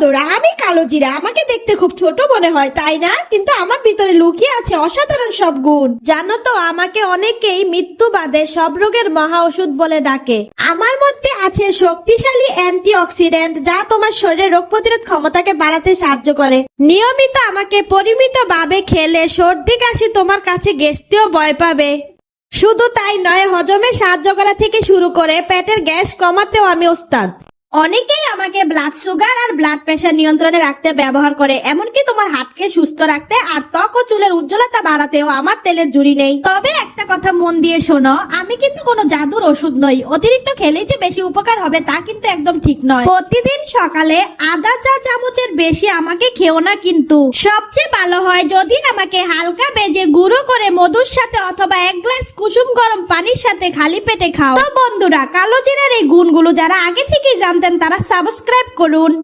বন্ধুরা, আমি কালো জিরা। আমাকে দেখতে খুব ছোট মনে হয়, তাই না? কিন্তু আমার ভিতরে লুকিয়ে আছে অসাধারণ সব গুণ। জানো তো, আমাকে অনেকেই মৃত্যুবাদে সব রোগের মহা ওষুধ বলে ডাকে। আমার মধ্যে আছে শক্তিশালী অ্যান্টিঅক্সিডেন্ট, যা তোমার শরীরের রোগ প্রতিরোধ ক্ষমতাকে বাড়াতে সাহায্য করে। নিয়মিত আমাকে পরিমিত ভাবে খেলে সর্দি কাশি তোমার কাছে ঘেঁষতেও ভয় পাবে। শুধু তাই নয়, হজমে সাহায্য করা থেকে শুরু করে পেটের গ্যাস কমাতেও আমি ওস্তাদ। অনেকেই আমাকে ব্লাড সুগার আর ব্লাড প্রেশার নিয়ন্ত্রণে রাখতে ব্যবহার করে, এমনকি তোমার হাতকে সুস্থ রাখতে আর ত্বক ও চুলের উজ্জ্বলতা বাড়াতেও আমার তেলের জুড়ি নেই। তবে একটা কথা মন দিয়ে শোনো, আমি কিন্তু কোনো জাদুর ওষুধ নই। অতিরিক্ত খেলেই যে বেশি উপকার হবে তা কিন্তু একদম ঠিক নয়। প্রতিদিন সকালে আধা চা চামচের বেশি আমাকে খেও না, কিন্তু সবচেয়ে ভালো হয় যদি আমাকে হালকা ভেজে গুঁড়ো করে মধুর সাথে অথবা 1 গ্লাস কুসুম গরম পানির সাথে খালি পেটে খাও। তো বন্ধুরা, কালো জিরার এই গুণগুলো যারা আগে থেকেই জানতেন তারা সাবস্ক্রাইব করুন।